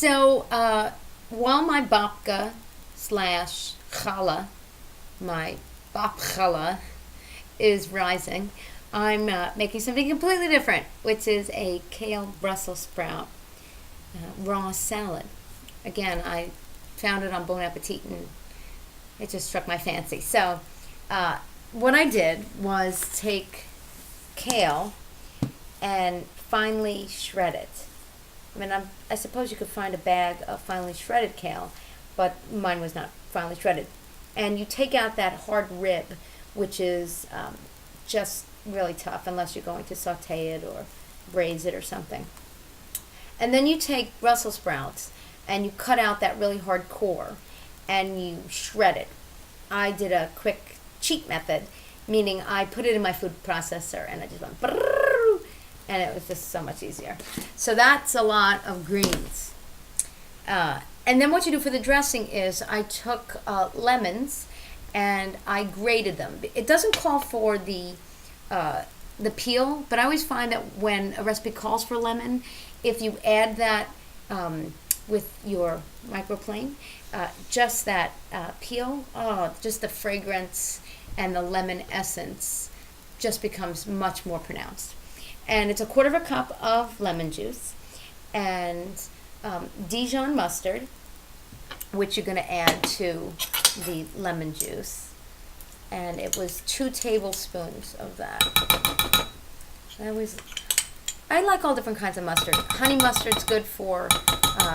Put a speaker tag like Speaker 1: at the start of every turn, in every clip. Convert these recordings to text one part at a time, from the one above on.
Speaker 1: So while my babka slash challah, my bab challah, is rising, I'm making something completely different, which is a kale Brussels sprout raw salad. Again, I found it on Bon Appetit and it just struck my fancy. So what I did was take kale and finely shred it. I mean, I suppose you could find a bag of finely shredded kale, but mine was not finely shredded. And you take out that hard rib, which is just really tough unless you're going to saute it or braise it or something. And then you take Brussels sprouts and you cut out that really hard core and you shred it. I did a quick cheat method, meaning I put it in my food processor and I just went brrrr, and it was just so much easier. So that's a lot of greens. And then what you do for the dressing is I took lemons and I grated them. It doesn't call for the peel, but I always find that when a recipe calls for lemon, if you add that with your microplane, just that peel, just the fragrance and the lemon essence just becomes much more pronounced. And it's 1/4 cup of lemon juice and Dijon mustard, which you're going to add to the lemon juice. And it was 2 tablespoons of that. I like all different kinds of mustard. Honey mustard's good for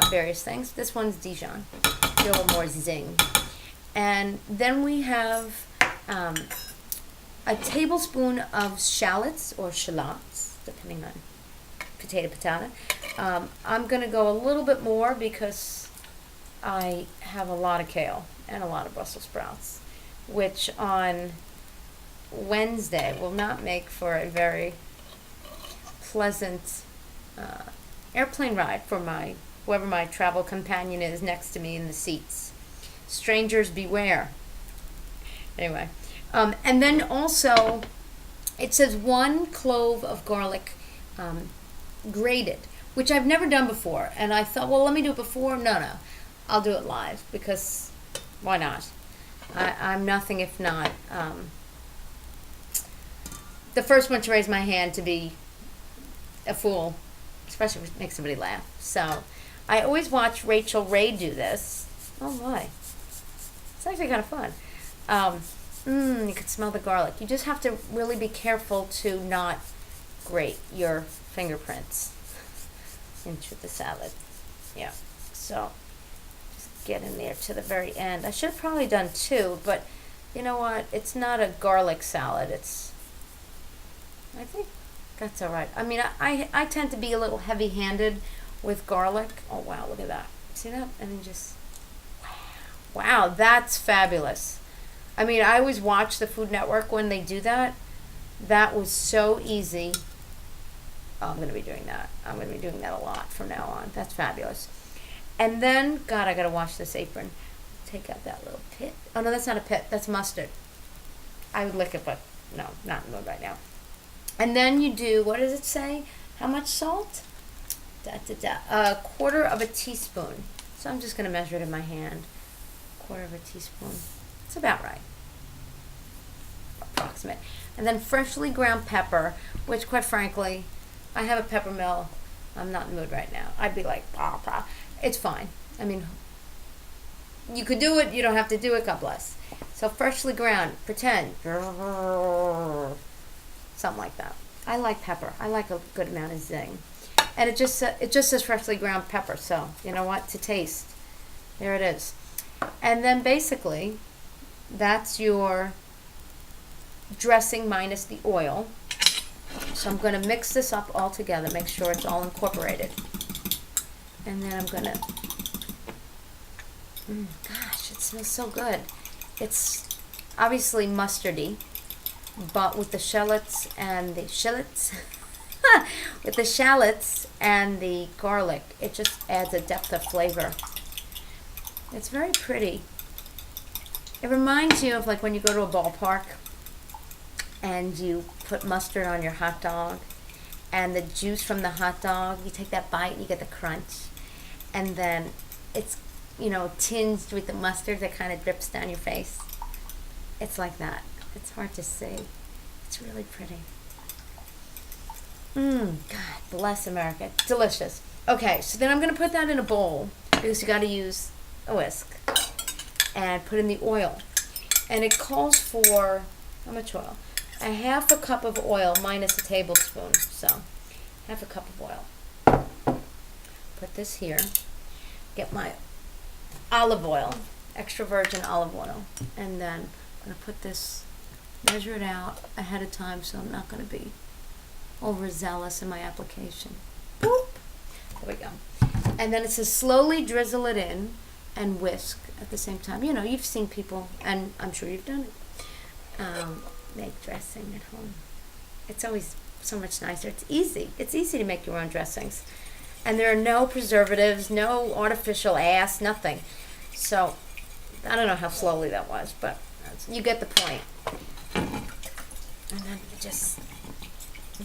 Speaker 1: various things. This one's Dijon. Get a little more zing. And then we have a tablespoon of shallots or shallots, depending on potato. I'm going to go a little bit more because I have a lot of kale and a lot of Brussels sprouts, which on Wednesday will not make for a very pleasant airplane ride for whoever my travel companion is next to me in the seats. Strangers beware. Anyway, and then also it says 1 clove of garlic grated, which I've never done before, and I thought, well, let me do it before. No, I'll do it live because why not? I'm nothing if not the first one to raise my hand to be a fool, especially if it makes somebody laugh. So I always watch Rachel Ray do this. Oh my, it's actually kind of fun. You can smell the garlic. You just have to really be careful to not grate your fingerprints into the salad. Yeah, so just get in there to the very end. I should have probably done 2, but you know what? It's not a garlic salad. I think that's all right. I mean, I tend to be a little heavy-handed with garlic. Oh, wow, look at that. See that? And then just, wow, that's fabulous. I mean, I always watch the Food Network when they do that. That was so easy. Oh, I'm going to be doing that. I'm going to be doing that a lot from now on. That's fabulous. And then, God, I got to wash this apron. Take out that little pit. Oh, no, that's not a pit. That's mustard. I would lick it, but no, not in the mood right now. And then you do, what does it say? How much salt? 1/4 teaspoon. So I'm just going to measure it in my hand. 1/4 teaspoon. It's about right. Approximate. And then freshly ground pepper, which quite frankly, I have a pepper mill. I'm not in the mood right now. I'd be like, it's fine. I mean, you could do it. You don't have to do it. God bless. So freshly ground, pretend. Something like that. I like pepper. I like a good amount of zing. And it just says freshly ground pepper. So, you know what? To taste. There it is. And then basically, that's your dressing minus the oil. So I'm going to mix this up all together, make sure it's all incorporated. And then I'm going to, gosh, it smells so good. It's obviously mustardy, but with the shallots and the garlic, it just adds a depth of flavor. It's very pretty. It reminds you of like when you go to a ballpark and you put mustard on your hot dog and the juice from the hot dog, you take that bite and you get the crunch. and then it's, tinged with the mustard that kind of drips down your face. It's like that. It's hard to see. It's really pretty. God bless America. Delicious. Okay, so then I'm going to put that in a bowl because you got to use a whisk and put in the oil. And it calls for, how much oil? A half a cup of oil minus a tablespoon. So, half a cup of oil. Put this here. Get my olive oil, extra virgin olive oil. And then I'm going to put this, measure it out ahead of time so I'm not going to be overzealous in my application. Boop. There we go. And then it says slowly drizzle it in and whisk at the same time. You've seen people, and I'm sure you've done it, make dressing at home. It's always so much nicer. It's easy. It's easy to make your own dressings. And there are no preservatives, no artificial nothing. So, I don't know how slowly that was, but you get the point. And then you just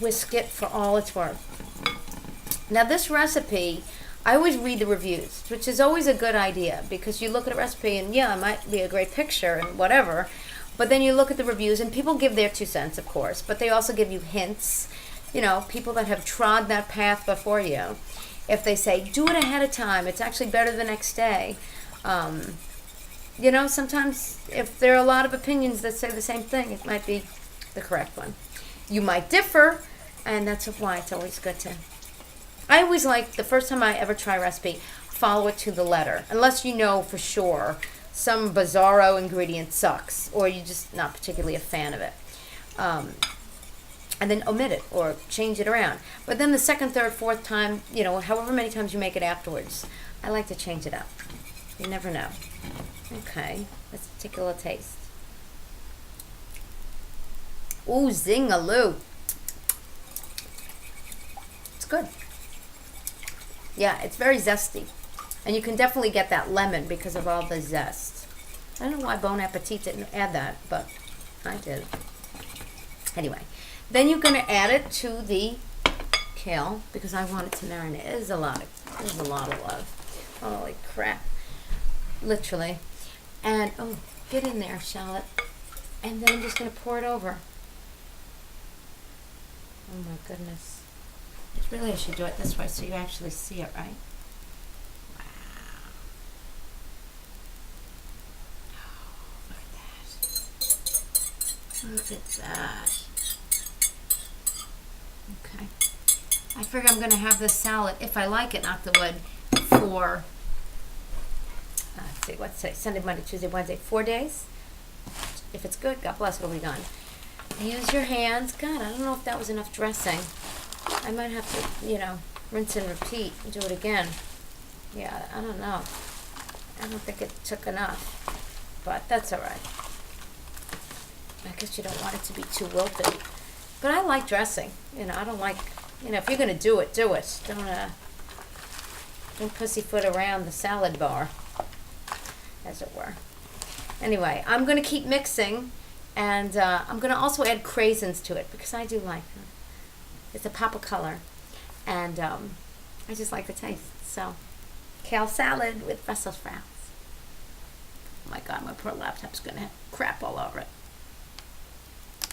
Speaker 1: whisk it for all it's worth. Now this recipe, I always read the reviews, which is always a good idea because you look at a recipe and it might be a great picture and whatever, but then you look at the reviews and people give their 2 cents, of course, but they also give you hints, people that have trod that path before you. If they say, do it ahead of time, it's actually better the next day. Sometimes if there are a lot of opinions that say the same thing, it might be the correct one. You might differ, and that's why it's always good to. I always like, the first time I ever try a recipe, follow it to the letter. Unless you know for sure some bizarro ingredient sucks, or you're just not particularly a fan of it. And then omit it, or change it around. But then the second, third, fourth time, however many times you make it afterwards, I like to change it up. You never know. Okay, let's take a little taste. Ooh, zing-a-loo. It's good. Yeah, it's very zesty. And you can definitely get that lemon because of all the zest. I don't know why Bon Appetit didn't add that, but I did. Anyway, then you're going to add it to the kale because I want it to marinate. There's a lot of love. Holy crap. Literally. And, get in there, shallot. And then I'm just going to pour it over. Oh my goodness. I should do it this way so you actually see it, right? Wow. Oh, look at that. Okay. I figure I'm going to have this salad, if I like it, knock the wood, for, let's say Sunday, Monday, Tuesday, Wednesday, 4 days. If it's good, God bless, it'll be done. Use your hands. God, I don't know if that was enough dressing. I might have to, rinse and repeat and do it again. Yeah, I don't know. I don't think it took enough, but that's all right. I guess you don't want it to be too wilted. But I like dressing. I don't like, if you're going to do it, do it. Don't pussyfoot around the salad bar, as it were. Anyway, I'm going to keep mixing, and I'm going to also add craisins to it because I do like them. It's a pop of color, and I just like the taste. So, kale salad with Brussels sprouts. Oh my God, my poor laptop's going to have crap all over it.